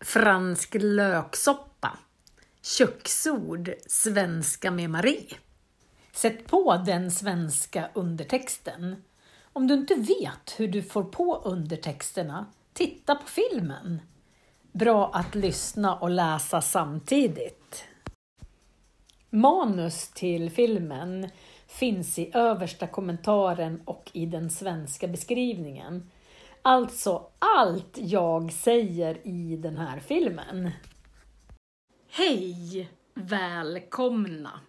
fransk löksoppa. Köksord svenska med Marie. Sätt på den svenska undertexten. Om du inte vet hur du får på undertexterna, titta på filmen. Bra att lyssna och läsa samtidigt. Manus till filmen finns i översta kommentaren och i den svenska beskrivningen. Alltså allt jag säger i den här filmen. Hej! Välkomna!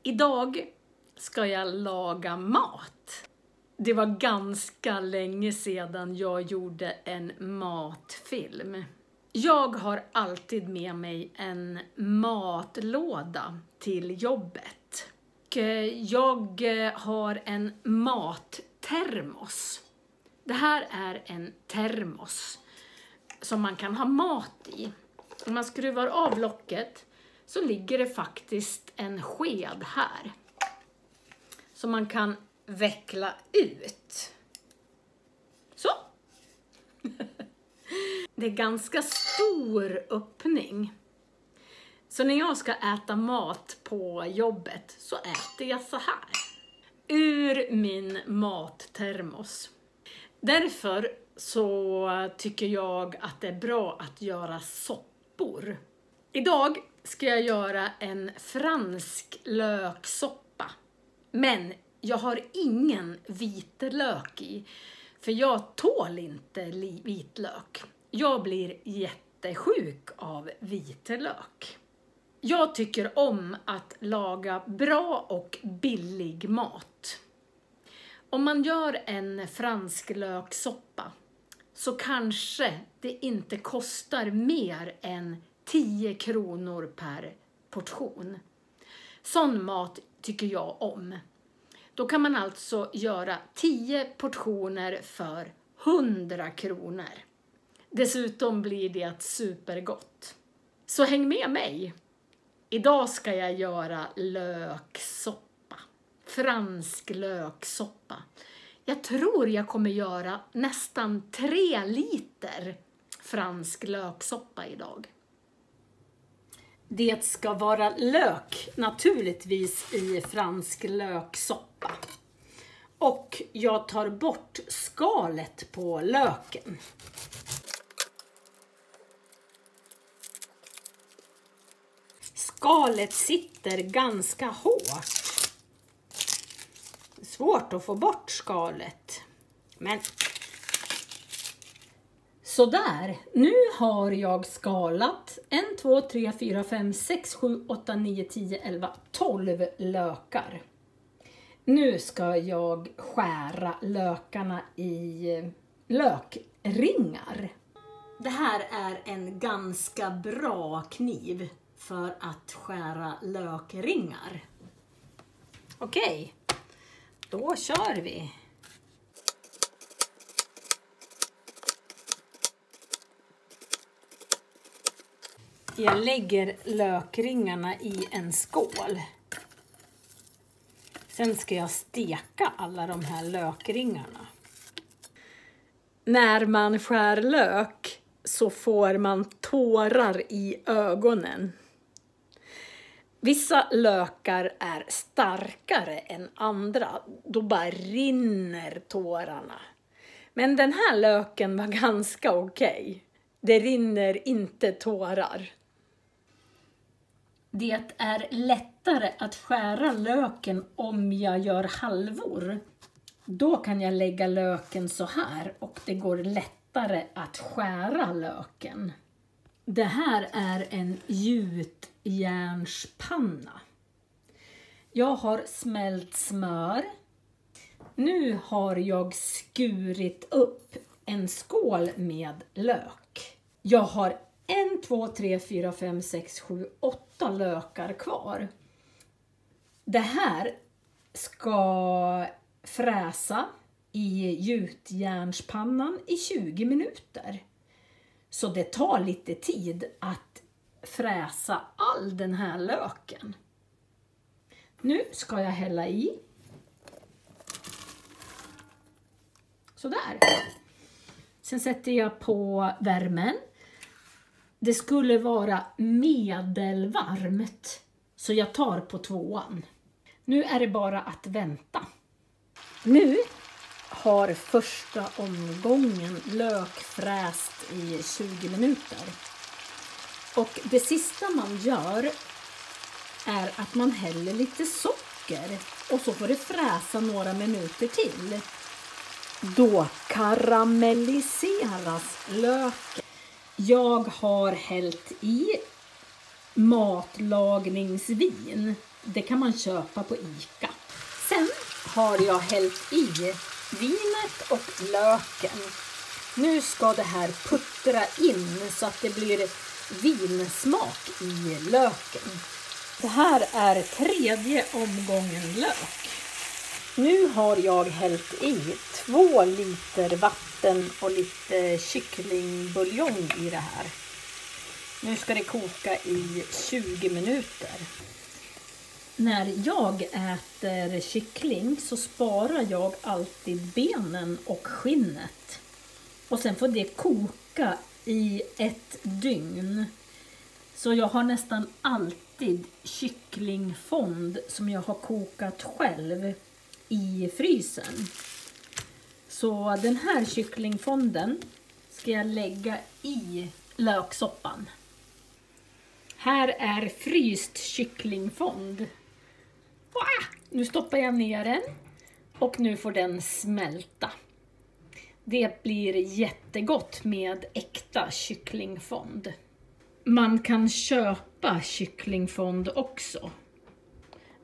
Idag ska jag laga mat. Det var ganska länge sedan jag gjorde en matfilm. Jag har alltid med mig en matlåda till jobbet. Jag har en mattermos. Det här är en termos som man kan ha mat i. Om man skruvar av locket så ligger det faktiskt en sked här som man kan veckla ut. Så. Det är ganska stor öppning. Så när jag ska äta mat på jobbet så äter jag så här. Ur min mattermos. Därför så tycker jag att det är bra att göra soppor. Idag ska jag göra en fransk löksoppa. Men jag har ingen vitlök i. För jag tål inte vitlök. Jag blir jättesjuk av vitlök. Jag tycker om att laga bra och billig mat. Om man gör en fransk löksoppa så kanske det inte kostar mer än 10 kronor per portion. Sån mat tycker jag om. Då kan man alltså göra 10 portioner för 100 kronor. Dessutom blir det supergott. Så häng med mig. Idag ska jag göra löksoppa. Fransk löksoppa. Jag tror jag kommer göra nästan 3 liter fransk löksoppa idag. Det ska vara lök naturligtvis i fransk löksoppa. Och jag tar bort skalet på löken. Skalet sitter ganska hårt. Svårt att få bort skalet. Men sådär, nu har jag skalat 1, 2, 3, 4, 5, 6, 7, 8, 9, 10, 11, 12 lökar. Nu ska jag skära lökarna i lökringar. Det här är en ganska bra kniv för att skära lökringar. Okej, då kör vi. Jag lägger lökringarna i en skål. Sen ska jag steka alla de här lökringarna. När man skär lök så får man tårar i ögonen. Vissa lökar är starkare än andra. Då bara rinner tårarna. Men den här löken var ganska okej. Det rinner inte tårar. Det är lättare att skära löken om jag gör halvor. Då kan jag lägga löken så här och det går lättare att skära löken. Det här är en gjutjärnspanna. Jag har smält smör. Nu har jag skurit upp en skål med lök. Jag har 1, 2, 3, 4, 5, 6, 7, 8 lökar kvar. Det här ska fräsa i gjutjärnspannan i 20 minuter. Så det tar lite tid att fräsa all den här löken. Nu ska jag hälla i. Sådär. Sen sätter jag på värmen. Det skulle vara medelvarmt, så jag tar på 2:an. Nu är det bara att vänta. Nu har första omgången lök fräst i 20 minuter. Och det sista man gör är att man häller lite socker och så får det fräsa några minuter till. Då karamelliseras löken. Jag har hällt i matlagningsvin. Det kan man köpa på ICA. Sen har jag hällt i vinet och löken. Nu ska det här puttra in så att det blir vinsmak i löken. Det här är 3:e omgången lök. Nu har jag hällt i 2 liter vatten och lite kycklingbuljong i det här. Nu ska det koka i 20 minuter. När jag äter kyckling så sparar jag alltid benen och skinnet. Och sen får det koka i 1 dygn. Så jag har nästan alltid kycklingfond som jag har kokat själv i frysen. Så den här kycklingfonden ska jag lägga i löksoppan. Här är fryst kycklingfond. Nu stoppar jag ner den och nu får den smälta. Det blir jättegott med äkta kycklingfond. Man kan köpa kycklingfond också.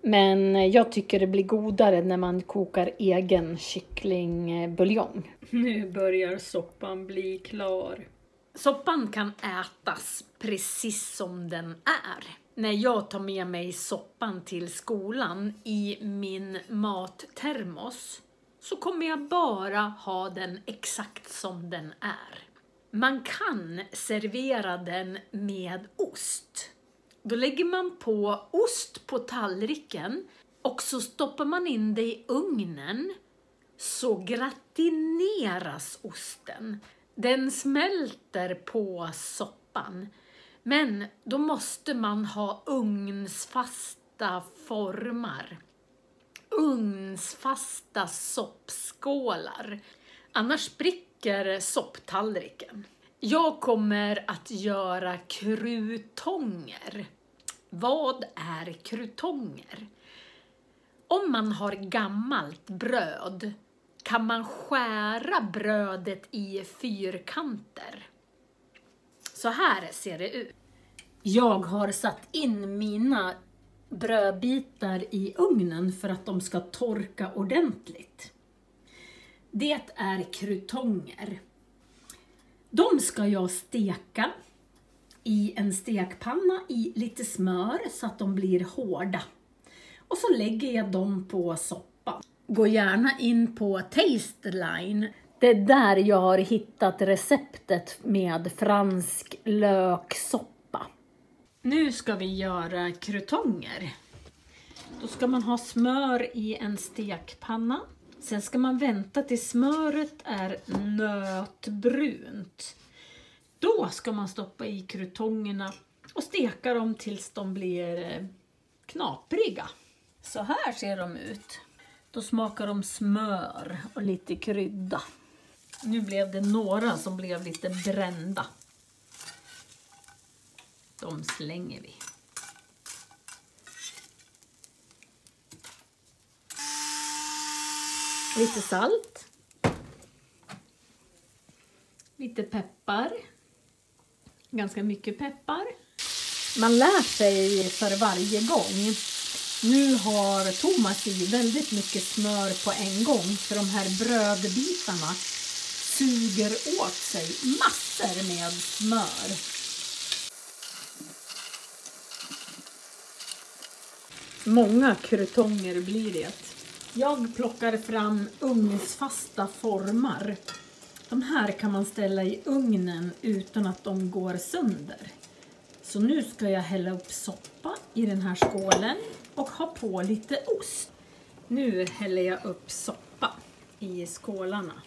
Men jag tycker det blir godare när man kokar egen kycklingbuljong. Nu börjar soppan bli klar. Soppan kan ätas precis som den är. När jag tar med mig soppan till skolan i min mattermos så kommer jag bara ha den exakt som den är. Man kan servera den med ost. Då lägger man på ost på tallriken och så stoppar man in det i ugnen, så gratineras osten. Den smälter på soppan, men då måste man ha ugnsfasta formar. Ugnsfasta soppskålar, annars spricker sopptallriken. Jag kommer att göra krutonger. Vad är krutonger? Om man har gammalt bröd kan man skära brödet i fyrkanter. Så här ser det ut. Jag har satt in mina brödbitar i ugnen för att de ska torka ordentligt. Det är krutonger. De ska jag steka i en stekpanna i lite smör så att de blir hårda. Och så lägger jag dem på soppan. Gå gärna in på Tasteline. Det är där jag har hittat receptet med fransk löksoppa. Nu ska vi göra krutonger. Då ska man ha smör i en stekpanna. Sen ska man vänta till smöret är nötbrunt. Då ska man stoppa i krutongerna och steka dem tills de blir knapriga. Så här ser de ut. Då smakar de smör och lite krydda. Nu blev det några som blev lite brända. De slänger vi. Lite salt. Lite peppar. Ganska mycket peppar. Man lär sig för varje gång. Nu har Thomas i väldigt mycket smör på en gång. För de här brödbitarna suger åt sig massor med smör. Många krutonger blir det. Jag plockar fram ugnsfasta formar. De här kan man ställa i ugnen utan att de går sönder. Så nu ska jag hälla upp soppa i den här skålen och ha på lite ost. Nu häller jag upp soppa i skålarna.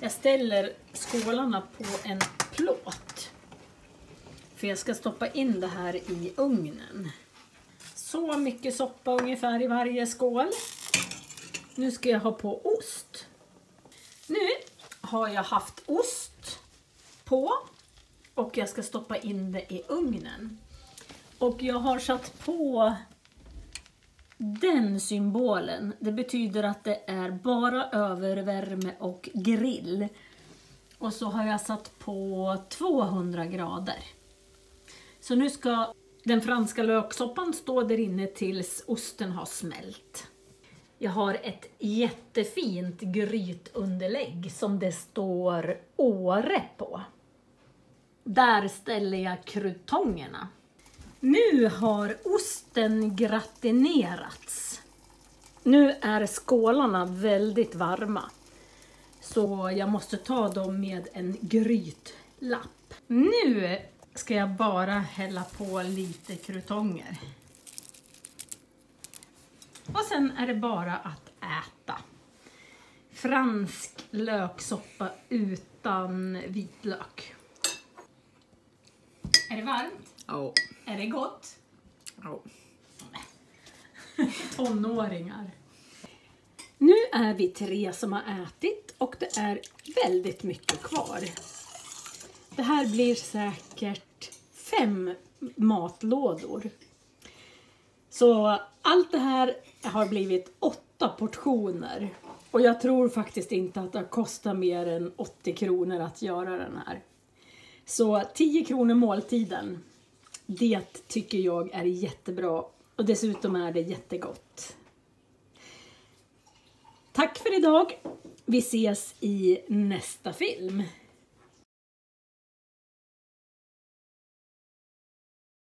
Jag ställer skålarna på en plåt. För jag ska stoppa in det här i ugnen. Så mycket soppa ungefär i varje skål. Nu ska jag ha på ost. Nu har jag haft ost på. Och jag ska stoppa in det i ugnen. Och jag har satt på den symbolen. Det betyder att det är bara övervärme och grill. Och så har jag satt på 200 grader. Så nu ska den franska löksoppan stå där inne tills osten har smält. Jag har ett jättefint grytunderlägg som det står Åre på. Där ställer jag krutongerna. Nu har osten gratinerats. Nu är skålarna väldigt varma. Så jag måste ta dem med en grytlapp. Nu ska jag bara hälla på lite krutonger. Och sen är det bara att äta. Fransk löksoppa utan vitlök. Är det varmt? Ja. Är det gott? Ja. Tonåringar. Nu är vi 3 som har ätit och det är väldigt mycket kvar. Det här blir säkert 5 matlådor. Så allt det här har blivit 8 portioner. Och jag tror faktiskt inte att det kostar mer än 80 kronor att göra den här. Så 10 kronor måltiden. Det tycker jag är jättebra. Och dessutom är det jättegott. Tack för idag. Vi ses i nästa film.